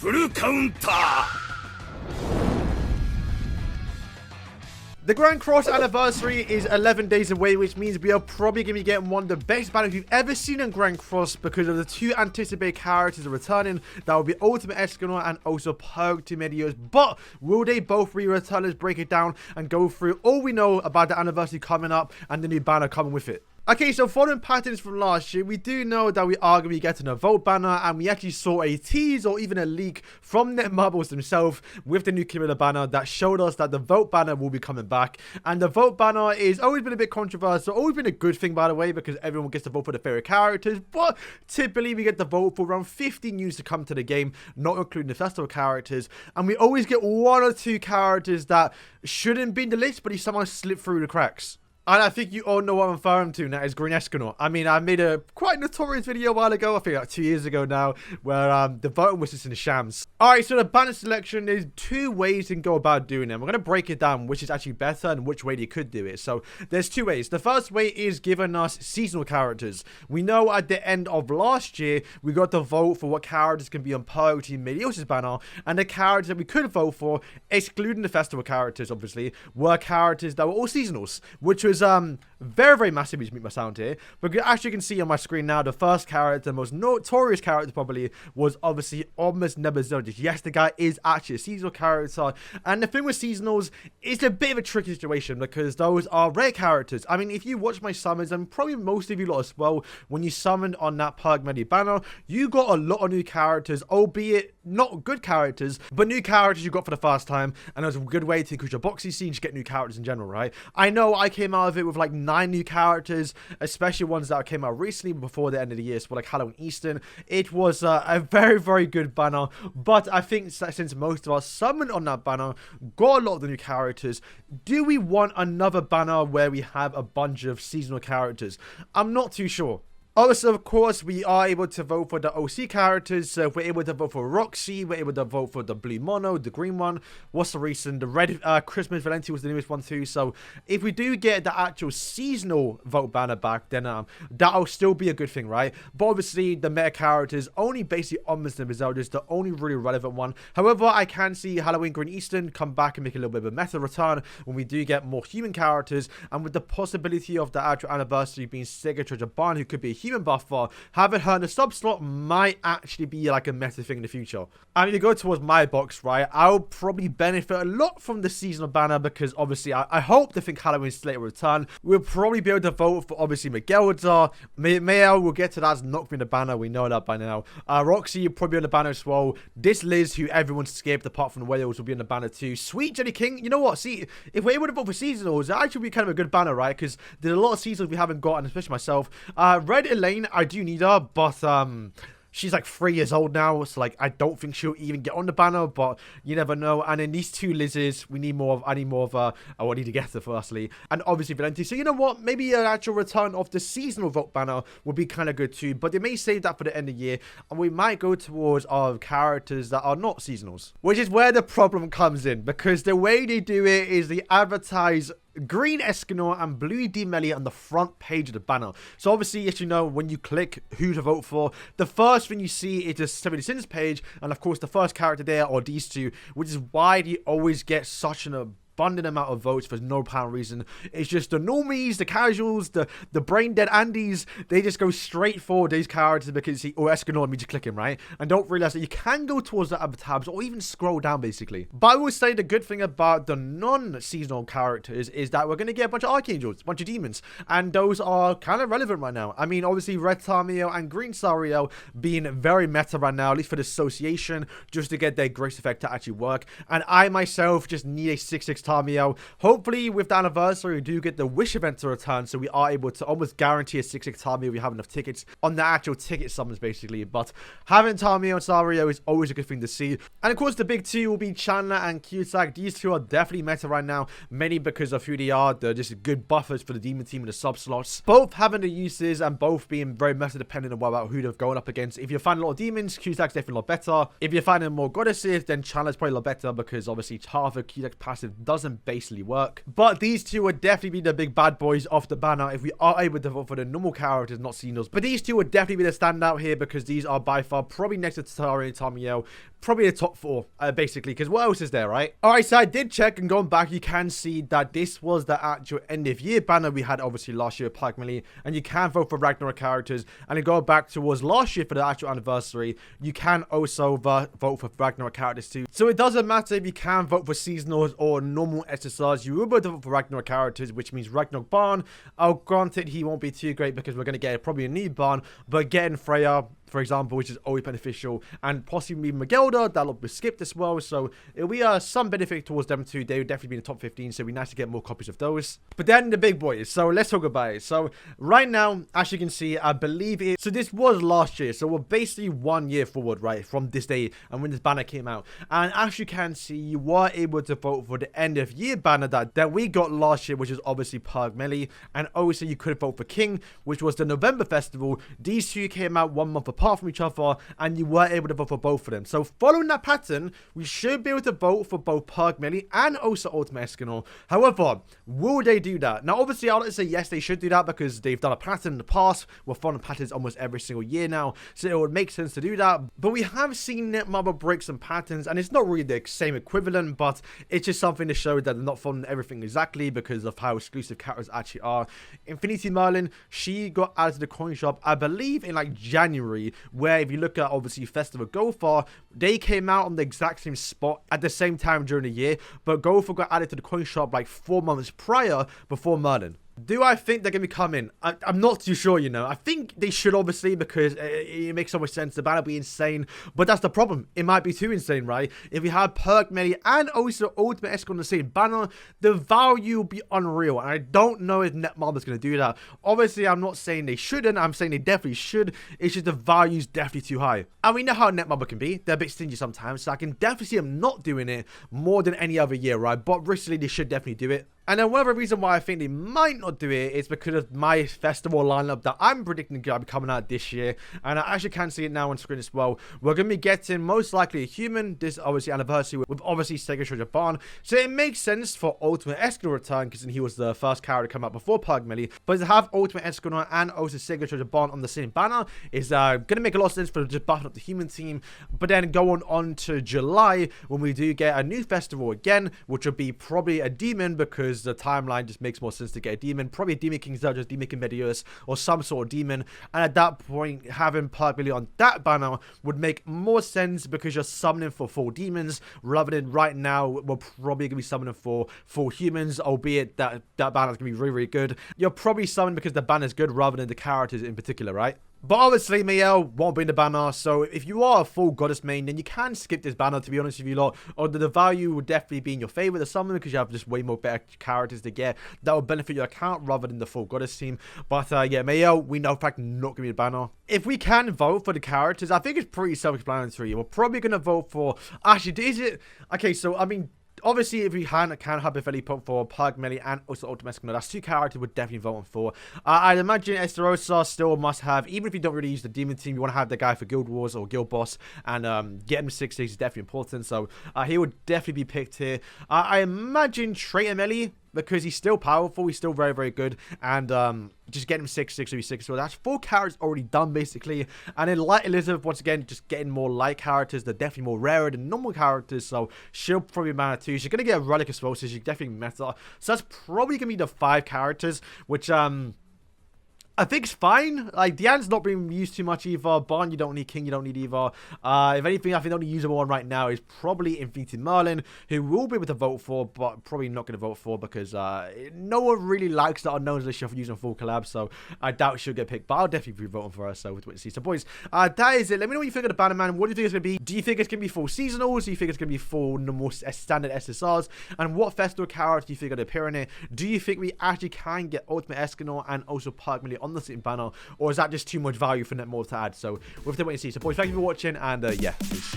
The Grand Cross anniversary is 11 days away, which means we are probably going to be getting one of the best banners we've ever seen in Grand Cross because of the two anticipated characters returning. That will be Ultimate Escanor and also Purgatory Meliodas. But will they both re-return? Let's break it down and go through all we know about the anniversary coming up and the new banner coming with it. Okay, so following patterns from last year, we do know that we are going to be getting a vote banner, and we actually saw a tease or even a leak from Netmarbles themselves with the new Killer banner that showed us that the vote banner will be coming back. And the vote banner is always been a bit controversial, always been a good thing, by the way, because everyone gets to vote for their favorite characters. But typically, we get the vote for around 50 news to come to the game, not including the festival characters. And we always get one or two characters that shouldn't be in the list, but he somehow slipped through the cracks. And I think you all know what I'm referring to now is Green Escanor. I mean, I made a quite notorious video a while ago, I think like 2 years ago now, where the voting was just in the shams. Alright, so the banner selection, there's two ways you can go about doing them. We're going to break it down which is actually better and which way you could do it. So there's two ways. The first way is giving us seasonal characters. We know at the end of last year, we got to vote for what characters can be on Purgatory Meliodas banner, and the characters that we could vote for, excluding the festival characters obviously, were characters that were all seasonals, which was very, very massive. You meet my sound here, but as you can see on my screen now, the first character, the most notorious character probably, was obviously almost Meliodas. Yes, the guy is actually a seasonal character, and the thing with seasonals, it's a bit of a tricky situation because those are rare characters. I mean, if you watch my summons, and probably most of you lot as well, when you summoned on that Purg Meli banner, you got a lot of new characters, albeit not good characters, but new characters you got for the first time, and it was a good way to increase your boxy scene, just get new characters in general, right? I know I came out of it with like 9 new characters, especially ones that came out recently before the end of the year, so like Halloween Eastern. It was a very, very good banner, but I think since most of us summoned on that banner, got a lot of the new characters, do we want another banner where we have a bunch of seasonal characters? I'm not too sure. Also, of course, we are able to vote for the OC characters. So if we're able to vote for Roxy, we're able to vote for the blue mono, the green one. What's the reason? The red Christmas Valenti was the newest one too. So if we do get the actual seasonal vote banner back, then that'll still be a good thing, right? But obviously, the meta characters only basically almost the result is the only really relevant one. However, I can see Halloween Green Eastern come back and make a little bit of a meta return when we do get more human characters, and with the possibility of the actual anniversary being Signature Jaban, who could be a human buffer, having her in the sub slot might actually be like a meta thing in the future. And if you go towards my box, right, I'll probably benefit a lot from the seasonal banner because obviously I hope to think Halloween Slate will return. We'll probably be able to vote for obviously Meliodas. Mayo, we'll get to that, not being the banner, we know that by now. Roxy will probably be on the banner as well. This Liz, who everyone skipped apart from the Wales, will be on the banner too. Sweet Jelly King, you know what, see, if we're able to vote for seasonals, that actually be kind of a good banner, right? Because there's a lot of seasonals we haven't gotten, especially myself. Red Elaine, I do need her, but she's like 3 years old now, so like I don't think she'll even get on the banner, but you never know. And then these two Lizzes, we need more of, I need more of her. I need to get her firstly, and obviously Valenti. So you know what, maybe an actual return of the seasonal vote banner would be kind of good too, but they may save that for the end of the year, and we might go towards our characters that are not seasonals, which is where the problem comes in, because the way they do it is they advertise Green Escanor and Blue D Melly on the front page of the banner. So obviously, as you know, when you click who to vote for, the first thing you see is the 70 Sins page, and of course the first character there are these two, which is why they always get such an abundant amount of votes for no apparent reason. It's just the normies, the casuals, the brain dead Andes, they just go straight for these characters because he, or Escanor, me just clicking, right? And don't realize that you can go towards the other tabs or even scroll down basically. But I will say the good thing about the non-seasonal characters is that we're going to get a bunch of archangels, a bunch of demons, and those are kind of relevant right now. I mean, obviously Red Tamiel and Green Sariel being very meta right now, at least for the association, just to get their grace effect to actually work. And I myself just need a 6/6 Tamiel. Hopefully with the anniversary we do get the wish event to return, so we are able to almost guarantee a 6/6 Tamiel if we have enough tickets on the actual ticket summons basically. But having Tamiel and Sario is always a good thing to see. And of course the big two will be Chandler and Cusack. These two are definitely meta right now, mainly because of who they are. They're just good buffers for the demon team in the sub slots, both having the uses and both being very meta dependent on about who they're going up against. If you're finding a lot of demons, Cusack's definitely a lot better. If you're finding more goddesses, then Chandler's probably a lot better because obviously half of Cusack's passive doesn't basically work. But these two would definitely be the big bad boys off the banner if we are able to vote for the normal characters, not seasonals. But these two would definitely be the standout here because these are by far probably next to Tatari and Tamiel, probably the top 4, basically, because what else is there, right? Alright, so I did check, and going back, you can see that this was the actual end of year banner we had, obviously, last year at Park Melee, and you can vote for Ragnarok characters, and then go back towards last year for the actual anniversary, you can also vote for Ragnarok characters too. So it doesn't matter if you can vote for seasonals or normal SSRs, you will be able to vote for Ragnarok characters, which means Ragnarok Barn. Granted, he won't be too great because we're going to get probably a new Barn, but getting Freya, for example, which is always beneficial, and possibly Meliodas, that'll be skipped as well, so it'll be some benefit towards them too. They would definitely be in the top 15, so it'd be nice to get more copies of those. But then the big boys, so let's talk about it. So right now, as you can see, I believe it, so this was last year, so we're basically 1 year forward, right, from this day and when this banner came out. And as you can see, you were able to vote for the end of year banner that we got last year, which is obviously Purg Melee, and obviously you could vote for King, which was the November festival. These two came out 1 month apart from each other, and you were able to vote for both of them. So following that pattern, we should be able to vote for both Purg Melee and also Ultimate Escanor. However, will they do that? Now obviously I'll say yes, they should do that because they've done a pattern in the past. We're following patterns almost every single year now, so it would make sense to do that. But we have seen Netmarble break some patterns, and it's not really the same equivalent, but it's just something to show that they're not following everything exactly because of how exclusive characters actually are. Infinity Merlin, she got added to the coin shop, I believe in like January, where if you look at obviously Festival Gopher, they came out on the exact same spot at the same time during the year, but Gopher got added to the coin shop like 4 months prior before Merlin. Do I think they're going to be coming? I'm not too sure, you know. I think they should, obviously, because it makes so much sense. The banner will be insane. But that's the problem. It might be too insane, right? If we have Purg Melee and also Ultimate Escanor on the same banner, the value will be unreal. And I don't know if Netmarble is going to do that. Obviously, I'm not saying they shouldn't. I'm saying they definitely should. It's just the value is definitely too high. And we know how Netmarble can be. They're a bit stingy sometimes. So I can definitely see them not doing it more than any other year, right? But recently, they should definitely do it. And then one other reason why I think they might not do it is because of my festival lineup that I'm predicting to be coming out this year. And I actually can see it now on screen as well. We're going to be getting most likely a human, this obviously anniversary with obviously Sega Treasure Barn. So it makes sense for Ultimate Escanor return because he was the first character to come out before Purg Melee. But to have Ultimate Escanor and also Sega Treasure Barn on the same banner is going to make a lot of sense for just buffing up the human team. But then going on to July when we do get a new festival again, which will be probably a demon because the timeline just makes more sense to get a demon, probably a Demon King Zelda, Demon King Meliodas, or some sort of demon. And at that point, having Purg Melee on that banner would make more sense because you're summoning for full demons rather than right now we're probably gonna be summoning for full humans, albeit that banner is gonna be really, really good. You're probably summoning because the banner is good rather than the characters in particular, right? But obviously, Mael won't be in the banner, so if you are a full Goddess main, then you can skip this banner, to be honest with you lot. Or the value would definitely be in your favor to summon because you have just way more better characters to get that will benefit your account rather than the full Goddess team. But yeah, Mael, we know for a fact not going to be the banner. If we can vote for the characters, I think it's pretty self-explanatory. We're probably going to vote for... Actually, is it... Okay, so, I mean... Obviously, if we can hypothetically put for Purg Melee and also Ultimate Escanor, that's two characters we're definitely voting for. I'd imagine SDSGC still a must-have. Even if you don't really use the Demon team, you want to have the guy for Guild Wars or Guild Boss, and getting 6 days is definitely important. So he would definitely be picked here. I imagine Traitor Melee, because he's still powerful, he's still very, very good, and just getting him 6/6/6, so that's 4 characters already done, basically. And then Light Elizabeth, once again, just getting more light characters, they're definitely more rarer than normal characters, so she'll probably be mana too. She's going to get a Relic as well, so she's definitely meta. So that's probably going to be the 5 characters, which, I think it's fine. Like, Diane's not being used too much either. Barn, you don't need. King, you don't need either. If anything, I think the only usable one right now is probably Infinity Merlin, who we'll be able to vote for, but probably not going to vote for because no one really likes the unknowns unless you're using full collab, so I doubt she'll get picked, but I'll definitely be voting for her, so we'll wait and see. So, boys, that is it. Let me know what you think of the banner, man. What do you think it's going to be? Do you think it's going to be full seasonals? Do you think it's going to be full normal standard SSRs? And what festival characters do you think are going to appear in it? Do you think we actually can get Ultimate Escanor and also Purg Melee on the same banner, or is that just too much value for Netmarble to add? So we'll have to wait and see. So boys, thank you for watching, and yeah, peace.